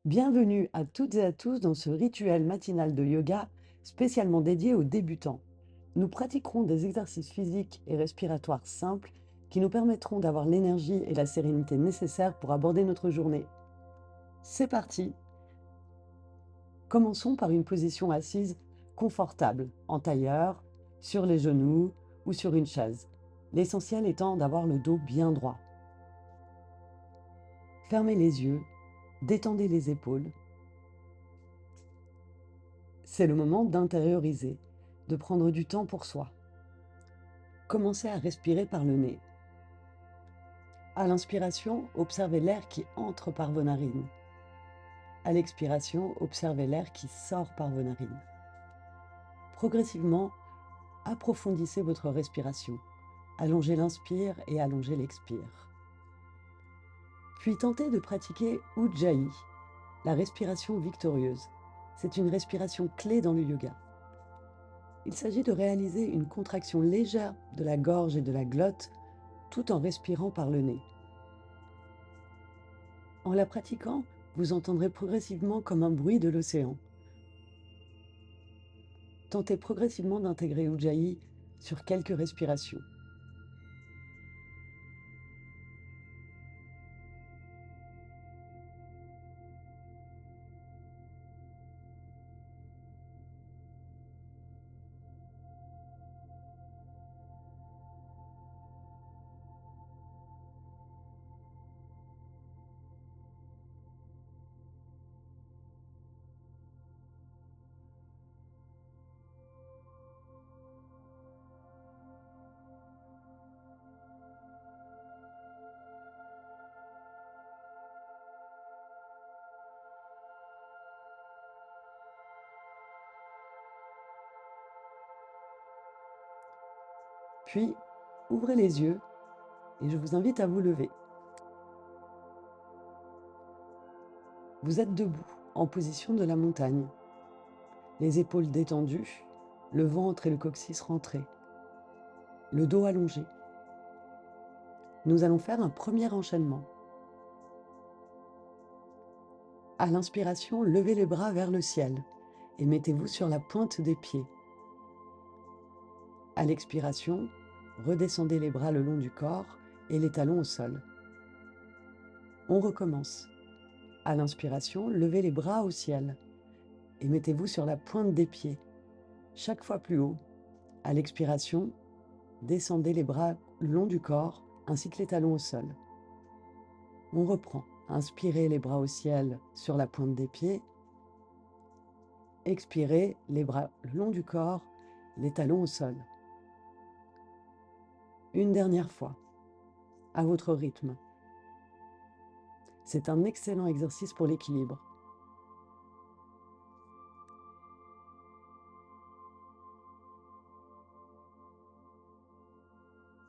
Bienvenue à toutes et à tous dans ce rituel matinal de yoga spécialement dédié aux débutants. Nous pratiquerons des exercices physiques et respiratoires simples qui nous permettront d'avoir l'énergie et la sérénité nécessaires pour aborder notre journée. C'est parti! Commençons par une position assise confortable, en tailleur, sur les genoux ou sur une chaise. L'essentiel étant d'avoir le dos bien droit. Fermez les yeux, détendez les épaules. C'est le moment d'intérioriser, de prendre du temps pour soi. Commencez à respirer par le nez. À l'inspiration, observez l'air qui entre par vos narines. À l'expiration, observez l'air qui sort par vos narines. Progressivement, approfondissez votre respiration. Allongez l'inspire et allongez l'expire. Puis tentez de pratiquer Ujjayi, la respiration victorieuse. C'est une respiration clé dans le yoga. Il s'agit de réaliser une contraction légère de la gorge et de la glotte tout en respirant par le nez. En la pratiquant, vous entendrez progressivement comme un bruit de l'océan. Tentez progressivement d'intégrer Ujjayi sur quelques respirations. Puis, ouvrez les yeux et je vous invite à vous lever. Vous êtes debout, en position de la montagne. Les épaules détendues, le ventre et le coccyx rentrés, le dos allongé. Nous allons faire un premier enchaînement. À l'inspiration, levez les bras vers le ciel et mettez-vous sur la pointe des pieds. À l'expiration, redescendez les bras le long du corps et les talons au sol. On recommence. À l'inspiration, levez les bras au ciel et mettez-vous sur la pointe des pieds, chaque fois plus haut. À l'expiration, descendez les bras le long du corps ainsi que les talons au sol. On reprend. Inspirez les bras au ciel sur la pointe des pieds. Expirez les bras le long du corps, les talons au sol. Une dernière fois, à votre rythme. C'est un excellent exercice pour l'équilibre.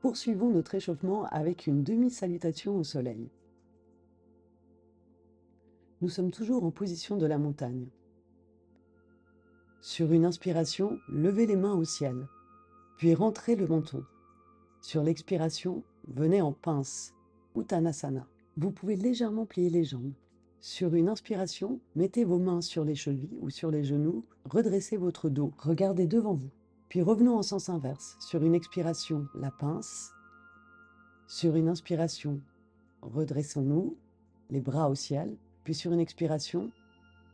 Poursuivons notre échauffement avec une demi-salutation au soleil. Nous sommes toujours en position de la montagne. Sur une inspiration, levez les mains au ciel, puis rentrez le menton. Sur l'expiration, venez en pince, Uttanasana. Vous pouvez légèrement plier les jambes. Sur une inspiration, mettez vos mains sur les chevilles ou sur les genoux, redressez votre dos, regardez devant vous. Puis revenons en sens inverse. Sur une expiration, la pince. Sur une inspiration, redressons-nous, les bras au ciel. Puis sur une expiration,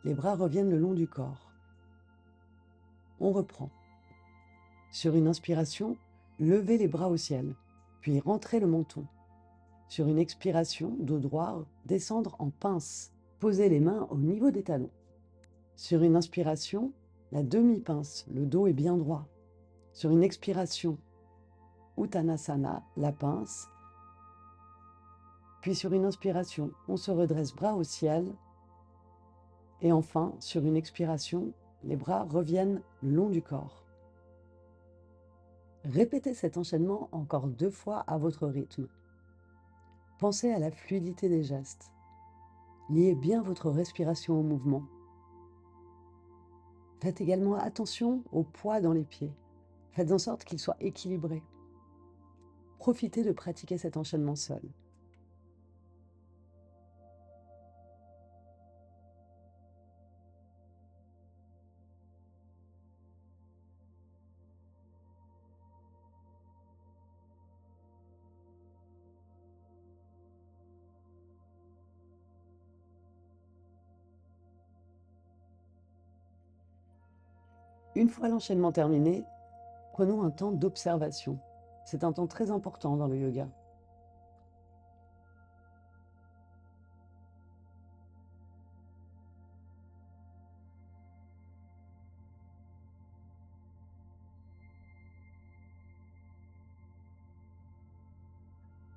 les bras reviennent le long du corps. On reprend. Sur une inspiration, levez les bras au ciel, puis rentrez le menton. Sur une expiration, dos droit, descendre en pince. Posez les mains au niveau des talons. Sur une inspiration, la demi-pince, le dos est bien droit. Sur une expiration, Uttanasana, la pince. Puis sur une inspiration, on se redresse bras au ciel. Et enfin, sur une expiration, les bras reviennent le long du corps. Répétez cet enchaînement encore 2 fois à votre rythme. Pensez à la fluidité des gestes. Liez bien votre respiration au mouvement. Faites également attention au poids dans les pieds. Faites en sorte qu'ils soient équilibrés. Profitez de pratiquer cet enchaînement seul. Une fois l'enchaînement terminé, prenons un temps d'observation. C'est un temps très important dans le yoga.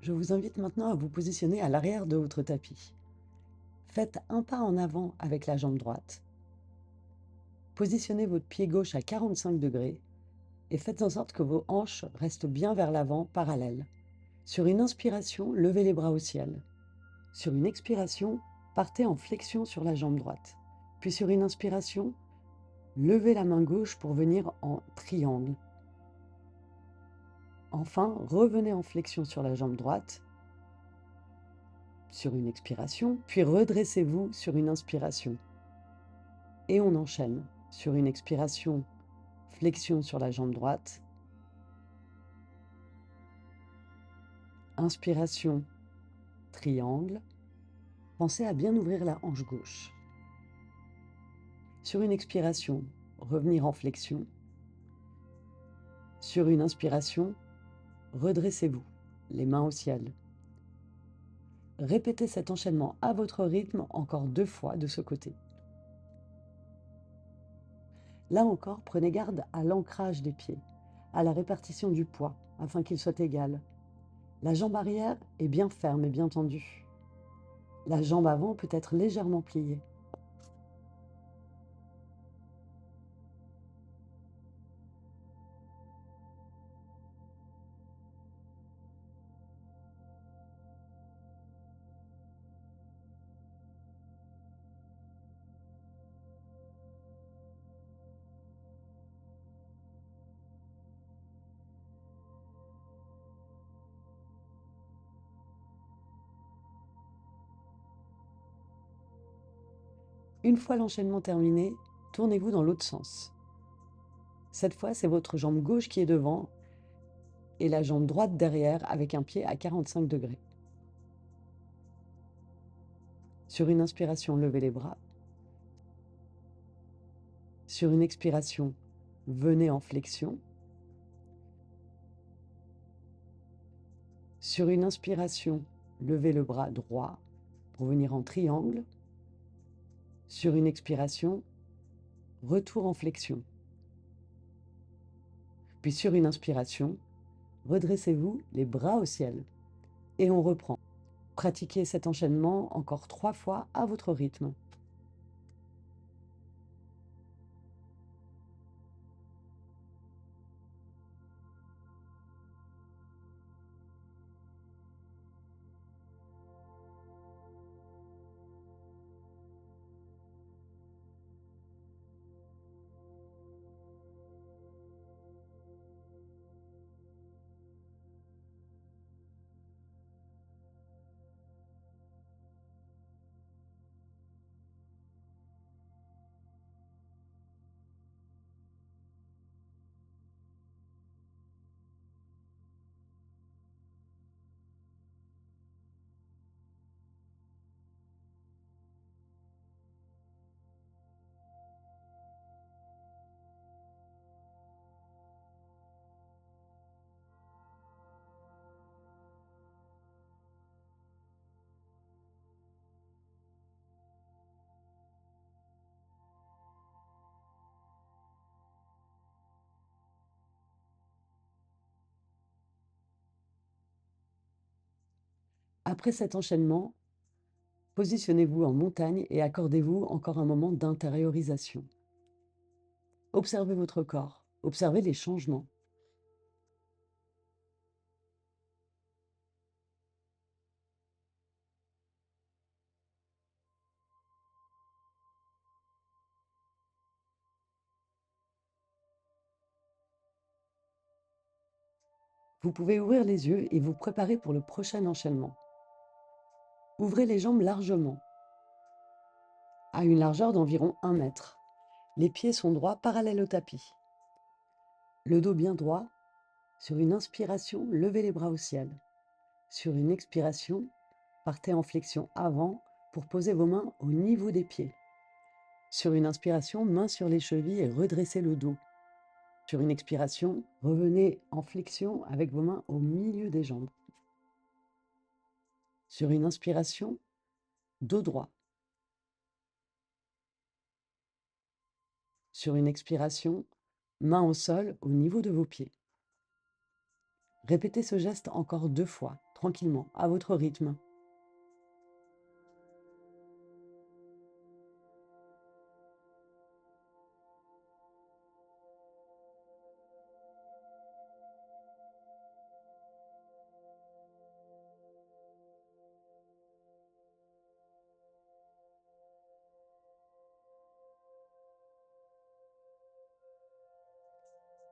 Je vous invite maintenant à vous positionner à l'arrière de votre tapis. Faites un pas en avant avec la jambe droite. Positionnez votre pied gauche à 45 degrés et faites en sorte que vos hanches restent bien vers l'avant, parallèles. Sur une inspiration, levez les bras au ciel. Sur une expiration, partez en flexion sur la jambe droite. Puis sur une inspiration, levez la main gauche pour venir en triangle. Enfin, revenez en flexion sur la jambe droite sur une expiration, puis redressez-vous sur une inspiration. Et on enchaîne. Sur une expiration, flexion sur la jambe droite. Inspiration, triangle. Pensez à bien ouvrir la hanche gauche. Sur une expiration, revenir en flexion. Sur une inspiration, redressez-vous, les mains au ciel. Répétez cet enchaînement à votre rythme encore 2 fois de ce côté. Là encore, prenez garde à l'ancrage des pieds, à la répartition du poids, afin qu'il soit égal. La jambe arrière est bien ferme et bien tendue. La jambe avant peut être légèrement pliée. Une fois l'enchaînement terminé, tournez-vous dans l'autre sens. Cette fois, c'est votre jambe gauche qui est devant et la jambe droite derrière avec un pied à 45 degrés. Sur une inspiration, levez les bras. Sur une expiration, venez en flexion. Sur une inspiration, levez le bras droit pour venir en triangle. Sur une expiration, retour en flexion. Puis sur une inspiration, redressez-vous les bras au ciel. Et on reprend. Pratiquez cet enchaînement encore 3 fois à votre rythme. Après cet enchaînement, positionnez-vous en montagne et accordez-vous encore un moment d'intériorisation. Observez votre corps, observez les changements. Vous pouvez ouvrir les yeux et vous préparer pour le prochain enchaînement. Ouvrez les jambes largement, à une largeur d'environ 1 mètre. Les pieds sont droits parallèles au tapis. Le dos bien droit. Sur une inspiration, levez les bras au ciel. Sur une expiration, partez en flexion avant pour poser vos mains au niveau des pieds. Sur une inspiration, main sur les chevilles et redressez le dos. Sur une expiration, revenez en flexion avec vos mains au milieu des jambes. Sur une inspiration, dos droit. Sur une expiration, main au sol au niveau de vos pieds. Répétez ce geste encore 2 fois, tranquillement, à votre rythme.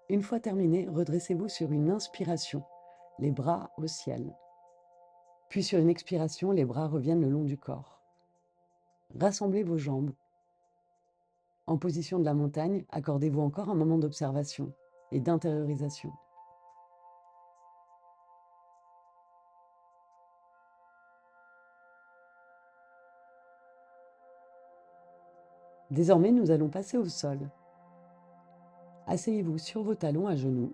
Une fois terminé, redressez-vous sur une inspiration, les bras au ciel. Puis sur une expiration, les bras reviennent le long du corps. Rassemblez vos jambes. En position de la montagne, accordez-vous encore un moment d'observation et d'intériorisation. Désormais, nous allons passer au sol. Asseyez-vous sur vos talons à genoux.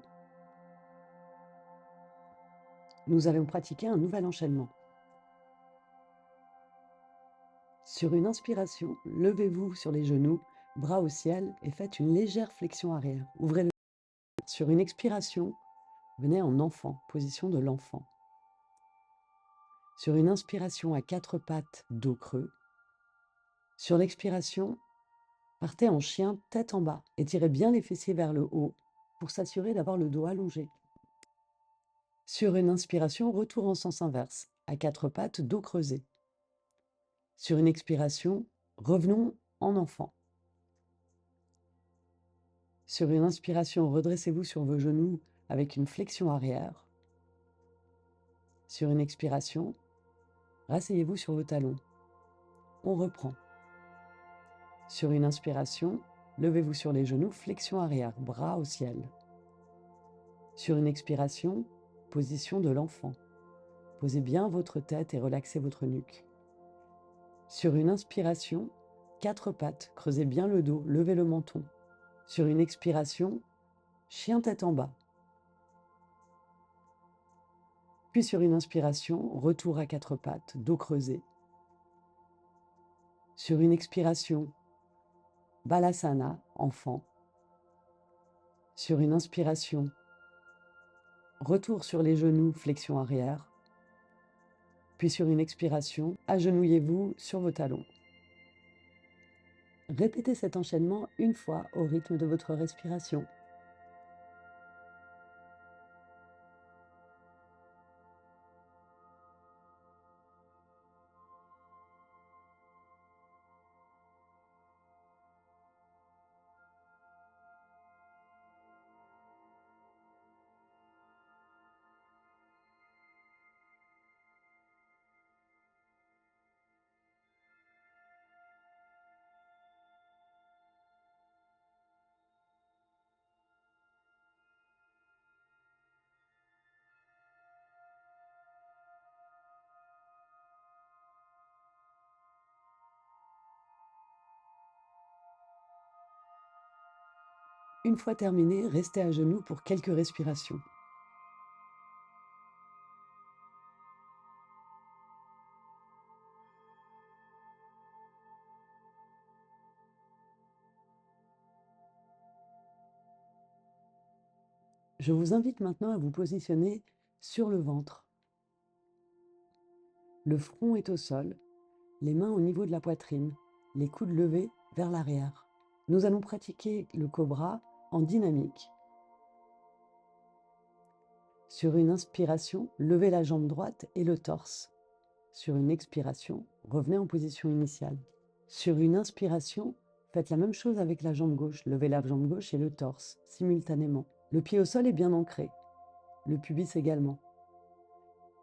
Nous allons pratiquer un nouvel enchaînement. Sur une inspiration, levez-vous sur les genoux, bras au ciel et faites une légère flexion arrière. Ouvrez le. Sur une expiration, venez en enfant, position de l'enfant. Sur une inspiration à 4 pattes, dos creux. Sur l'expiration, partez en chien tête en bas. Étirez bien les fessiers vers le haut pour s'assurer d'avoir le dos allongé. Sur une inspiration, retour en sens inverse, à 4 pattes, dos creusé. Sur une expiration, revenons en enfant. Sur une inspiration, redressez-vous sur vos genoux avec une flexion arrière. Sur une expiration, rasseyez-vous sur vos talons. On reprend. Sur une inspiration, levez-vous sur les genoux, flexion arrière, bras au ciel. Sur une expiration, position de l'enfant. Posez bien votre tête et relaxez votre nuque. Sur une inspiration, 4 pattes, creusez bien le dos, levez le menton. Sur une expiration, chien tête en bas. Puis sur une inspiration, retour à 4 pattes, dos creusé. Sur une expiration, Balasana, enfant. Sur une inspiration, retour sur les genoux, flexion arrière. Puis sur une expiration, agenouillez-vous sur vos talons. Répétez cet enchaînement une fois au rythme de votre respiration. Une fois terminé, restez à genoux pour quelques respirations. Je vous invite maintenant à vous positionner sur le ventre. Le front est au sol, les mains au niveau de la poitrine, les coudes levés vers l'arrière. Nous allons pratiquer le cobra en dynamique. Sur une inspiration, levez la jambe droite et le torse. Sur une expiration, revenez en position initiale. Sur une inspiration, faites la même chose avec la jambe gauche. Levez la jambe gauche et le torse simultanément. Le pied au sol est bien ancré, le pubis également.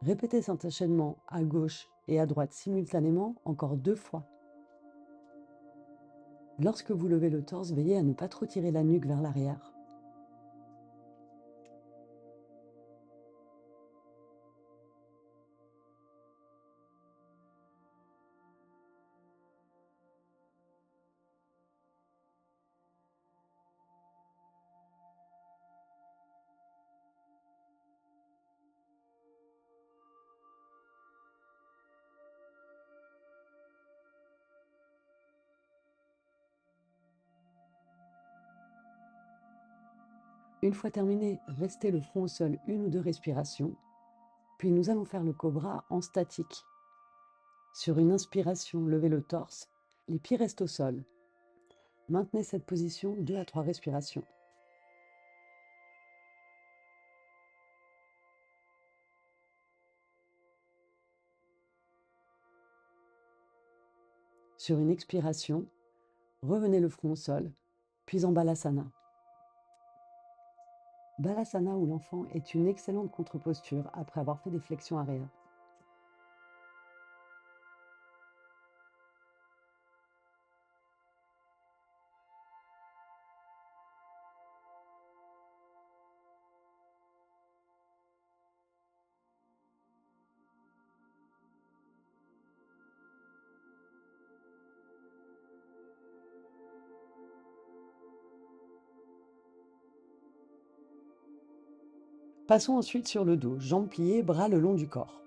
Répétez cet enchaînement à gauche et à droite simultanément encore 2 fois. Lorsque vous levez le torse, veillez à ne pas trop tirer la nuque vers l'arrière. Une fois terminé, restez le front au sol 1 ou 2 respirations, puis nous allons faire le cobra en statique. Sur une inspiration, levez le torse, les pieds restent au sol. Maintenez cette position 2 à 3 respirations. Sur une expiration, revenez le front au sol, puis en Balasana. Balasana où l'enfant est une excellente contre-posture après avoir fait des flexions arrière. Passons ensuite sur le dos, jambes pliées, bras le long du corps.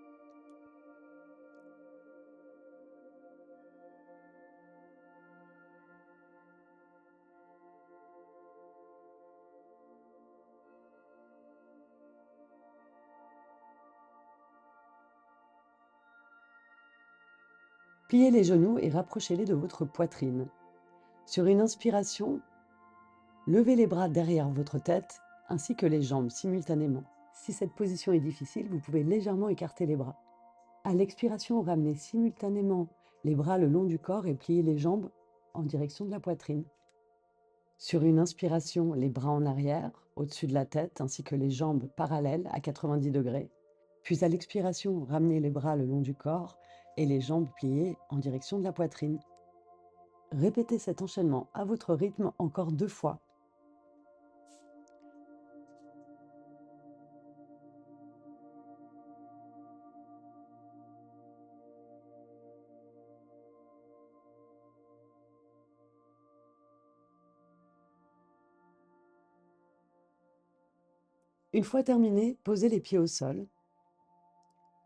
Pliez les genoux et rapprochez-les de votre poitrine. Sur une inspiration, levez les bras derrière votre tête ainsi que les jambes simultanément. Si cette position est difficile, vous pouvez légèrement écarter les bras. À l'expiration, ramenez simultanément les bras le long du corps et pliez les jambes en direction de la poitrine. Sur une inspiration, les bras en arrière, au-dessus de la tête, ainsi que les jambes parallèles à 90 degrés. Puis à l'expiration, ramenez les bras le long du corps et les jambes pliées en direction de la poitrine. Répétez cet enchaînement à votre rythme encore 2 fois. Une fois terminé, posez les pieds au sol.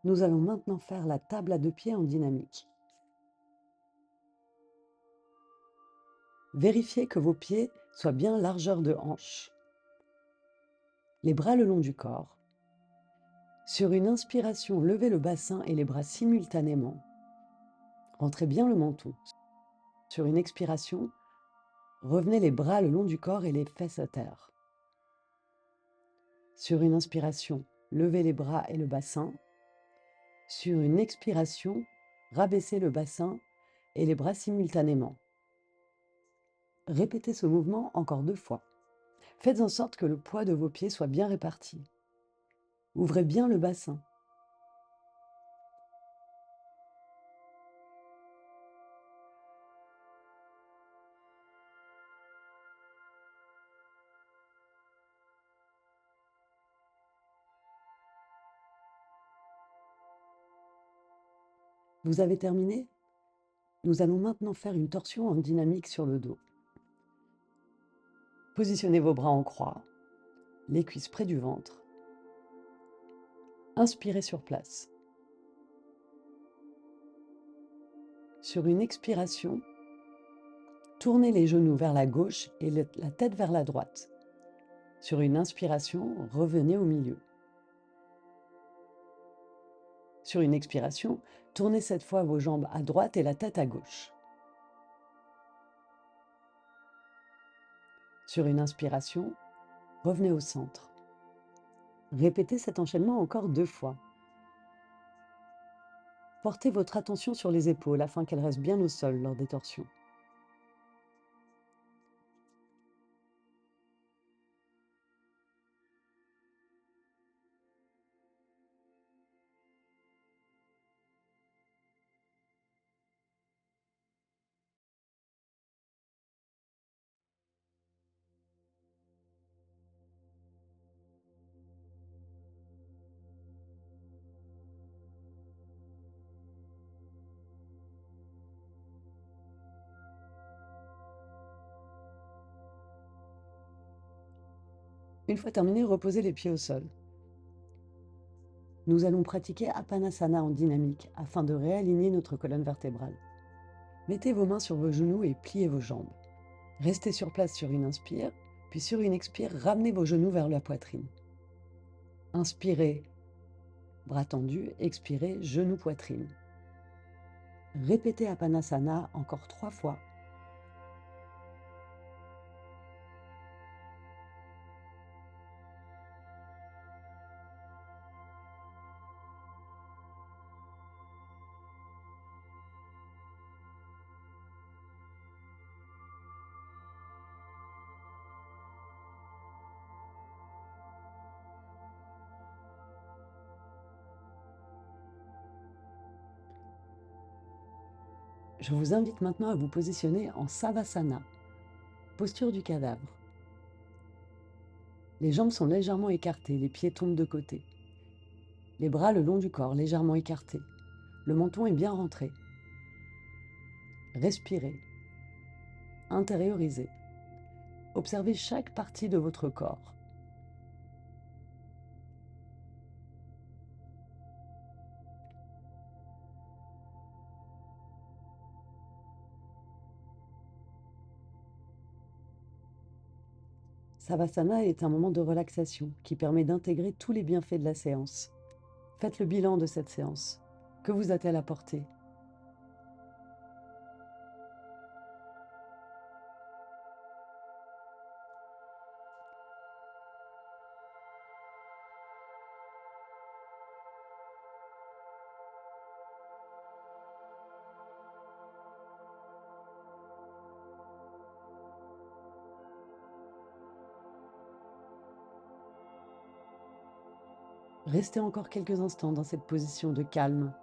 Nous allons maintenant faire la table à 2 pieds en dynamique. Vérifiez que vos pieds soient bien largeur de hanche. Les bras le long du corps. Sur une inspiration, levez le bassin et les bras simultanément. Rentrez bien le menton. Sur une expiration, revenez les bras le long du corps et les fesses à terre. Sur une inspiration, levez les bras et le bassin. Sur une expiration, rabaissez le bassin et les bras simultanément. Répétez ce mouvement encore 2 fois. Faites en sorte que le poids de vos pieds soit bien réparti. Ouvrez bien le bassin. Vous avez terminé? Nous allons maintenant faire une torsion en dynamique sur le dos. Positionnez vos bras en croix, les cuisses près du ventre. Inspirez sur place. Sur une expiration, tournez les genoux vers la gauche et la tête vers la droite. Sur une inspiration, revenez au milieu. Sur une expiration, tournez cette fois vos jambes à droite et la tête à gauche. Sur une inspiration, revenez au centre. Répétez cet enchaînement encore 2 fois. Portez votre attention sur les épaules afin qu'elles restent bien au sol lors des torsions. Une fois terminé, reposez les pieds au sol. Nous allons pratiquer Apanasana en dynamique afin de réaligner notre colonne vertébrale. Mettez vos mains sur vos genoux et pliez vos jambes. Restez sur place sur une inspire, Puis sur une expire, ramenez vos genoux vers la poitrine. Inspirez, bras tendus, expirez, genoux, poitrine. Répétez Apanasana encore 3 fois. Je vous invite maintenant à vous positionner en Savasana, posture du cadavre. Les jambes sont légèrement écartées, les pieds tombent de côté. Les bras le long du corps, légèrement écartés. Le menton est bien rentré. Respirez. Intériorisez. Observez chaque partie de votre corps. Savasana est un moment de relaxation qui permet d'intégrer tous les bienfaits de la séance. Faites le bilan de cette séance. Que vous a-t-elle apporté ? Restez encore quelques instants dans cette position de calme.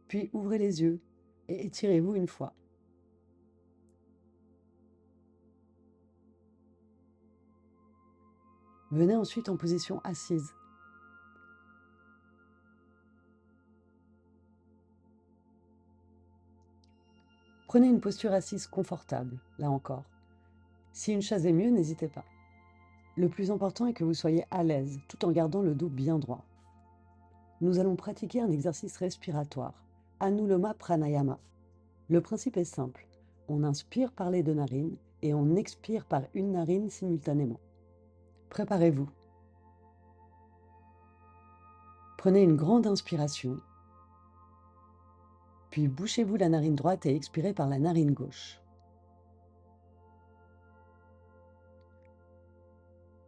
Puis ouvrez les yeux et étirez-vous une fois. Venez ensuite en position assise. Prenez une posture assise confortable, là encore. Si une chaise est mieux, n'hésitez pas. Le plus important est que vous soyez à l'aise, tout en gardant le dos bien droit. Nous allons pratiquer un exercice respiratoire, Anuloma Pranayama. Le principe est simple. On inspire par les 2 narines et on expire par une narine simultanément. Préparez-vous. Prenez une grande inspiration, puis bouchez-vous la narine droite et expirez par la narine gauche.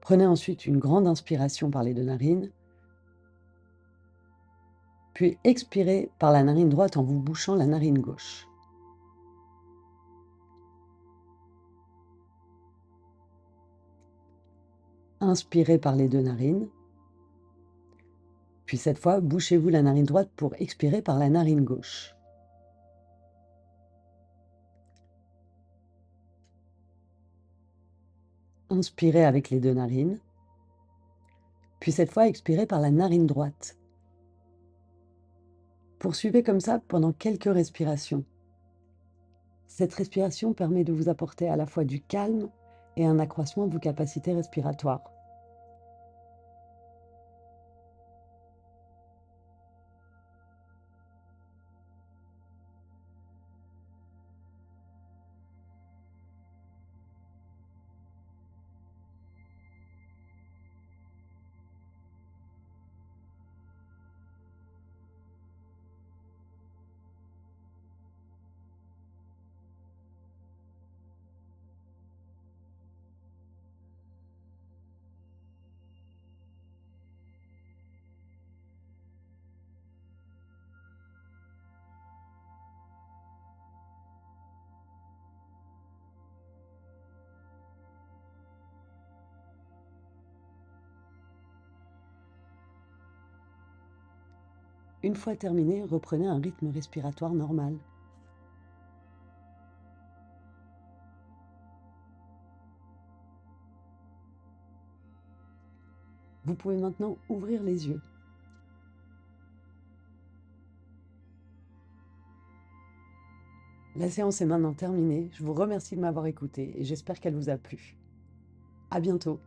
Prenez ensuite une grande inspiration par les 2 narines, puis expirez par la narine droite en vous bouchant la narine gauche. Inspirez par les 2 narines, puis cette fois, bouchez-vous la narine droite pour expirer par la narine gauche. Inspirez avec les 2 narines, puis cette fois, expirez par la narine droite. Poursuivez comme ça pendant quelques respirations. Cette respiration permet de vous apporter à la fois du calme et un accroissement de vos capacités respiratoires. Une fois terminé, reprenez un rythme respiratoire normal. Vous pouvez maintenant ouvrir les yeux. La séance est maintenant terminée. Je vous remercie de m'avoir écouté et j'espère qu'elle vous a plu. À bientôt.